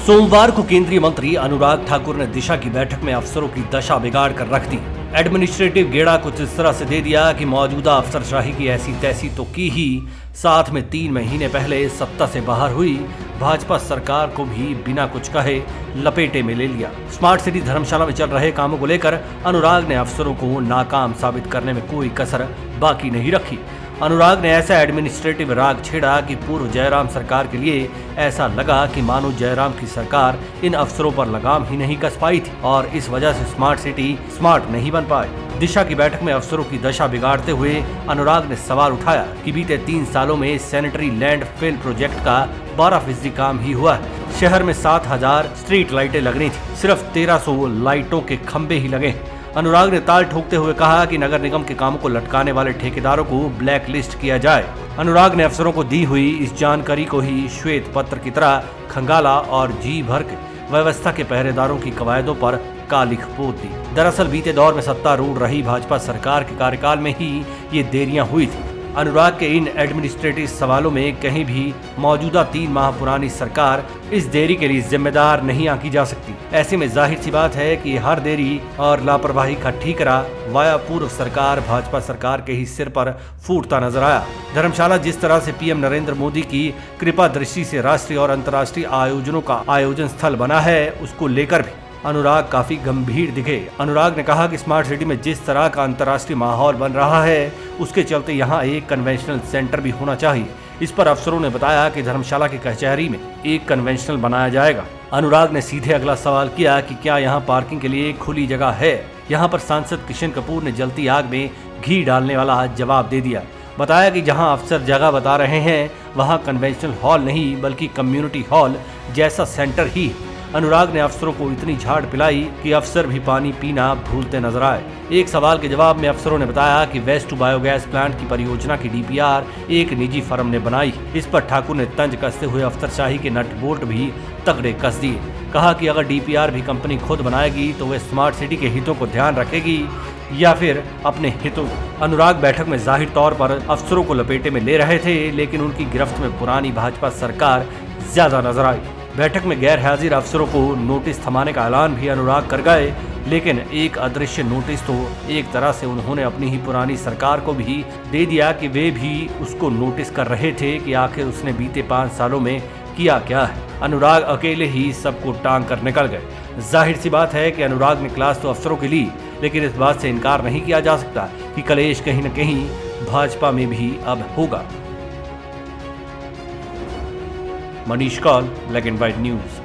सोमवार को केंद्रीय मंत्री अनुराग ठाकुर ने दिशा की बैठक में अफसरों की दशा बिगाड़ कर रख दी। एडमिनिस्ट्रेटिव गेड़ा कुछ इस तरह से दे दिया कि मौजूदा अफसरशाही की ऐसी तैसी तो की ही, साथ में 3 महीने पहले सत्ता से बाहर हुई भाजपा सरकार को भी बिना कुछ कहे लपेटे में ले लिया। स्मार्ट सिटी धर्मशाला में चल रहे कामों को लेकर अनुराग ने अफसरों को नाकाम साबित करने में कोई कसर बाकी नहीं रखी। अनुराग ने ऐसा एडमिनिस्ट्रेटिव राग छेड़ा कि पूर्व जयराम सरकार के लिए ऐसा लगा कि मानो जयराम की सरकार इन अफसरों पर लगाम ही नहीं कस पाई थी और इस वजह से स्मार्ट सिटी स्मार्ट नहीं बन पाए। दिशा की बैठक में अफसरों की दशा बिगाड़ते हुए अनुराग ने सवाल उठाया कि बीते 3 सालों में सैनिटरी लैंड फिल प्रोजेक्ट का 12% काम ही हुआ है। शहर में 7000 स्ट्रीट लाइटें लगनी थी, सिर्फ 1300 लाइटों के खंभे ही लगे। अनुराग ने ताल ठोकते हुए कहा कि नगर निगम के कामों को लटकाने वाले ठेकेदारों को ब्लैक लिस्ट किया जाए। अनुराग ने अफसरों को दी हुई इस जानकारी को ही श्वेत पत्र की तरह खंगाला और जी भर के व्यवस्था के पहरेदारों की कवायदों पर कालिख पोत दी। दरअसल बीते दौर में सत्तारूढ़ रही भाजपा सरकार के कार्यकाल में ही ये देरियां हुई थी। अनुराग के इन एडमिनिस्ट्रेटिव सवालों में कहीं भी मौजूदा 3 माह पुरानी सरकार इस देरी के लिए जिम्मेदार नहीं आंकी जा सकती। ऐसे में जाहिर सी बात है कि हर देरी और लापरवाही का ठीकरा वाया पूर्व सरकार भाजपा सरकार के ही सिर पर फूटता नजर आया। धर्मशाला जिस तरह से पीएम नरेंद्र मोदी की कृपा दृष्टि से राष्ट्रीय और अंतर्राष्ट्रीय आयोजनों का आयोजन स्थल बना है, उसको लेकर भी अनुराग काफी गंभीर दिखे। अनुराग ने कहा कि स्मार्ट सिटी में जिस तरह का अंतर्राष्ट्रीय माहौल बन रहा है, उसके चलते यहाँ एक कन्वेंशनल सेंटर भी होना चाहिए। इस पर अफसरों ने बताया कि धर्मशाला की कचहरी में एक कन्वेंशनल बनाया जाएगा। अनुराग ने सीधे अगला सवाल किया कि क्या यहाँ पार्किंग के लिए खुली जगह है। यहाँ पर सांसद किशन कपूर ने जलती आग में घी डालने वाला जवाब दे दिया। बताया कि जहाँ अफसर जगह बता रहे हैं वहाँ कन्वेंशनल हॉल नहीं बल्कि कम्युनिटी हॉल जैसा सेंटर ही है। अनुराग ने अफसरों को इतनी झाड़ पिलाई कि अफसर भी पानी पीना भूलते नजर आए। एक सवाल के जवाब में अफसरों ने बताया कि वेस्ट टू बायोगैस प्लांट की परियोजना की डीपीआर एक निजी फर्म ने बनाई। इस पर ठाकुर ने तंज कसते हुए अफसरशाही के नट बोल्ट भी तगड़े कस दिए। कहा कि अगर डीपीआर भी कंपनी खुद बनाएगी तो वह स्मार्ट सिटी के हितों को ध्यान रखेगी या फिर अपने हितों। अनुराग बैठक में जाहिर तौर पर अफसरों को लपेटे में ले रहे थे, लेकिन उनकी गिरफ्त में पुरानी भाजपा सरकार ज्यादा नजर आई। बैठक में गैर हाजिर अफसरों को नोटिस थमाने का ऐलान भी अनुराग कर गए, लेकिन एक अदृश्य नोटिस तो एक तरह से उन्होंने अपनी ही पुरानी सरकार को भी दे दिया कि वे भी उसको नोटिस कर रहे थे कि आखिर उसने बीते 5 सालों में किया क्या है। अनुराग अकेले ही सबको टांग कर निकल गए। जाहिर सी बात है कि अनुराग ने क्लास तो अफसरों की ली, लेकिन इस बात से इनकार नहीं किया जा सकता कि कलेश कहीं न कहीं भाजपा में भी अब होगा। Manish Kaul, black and white news.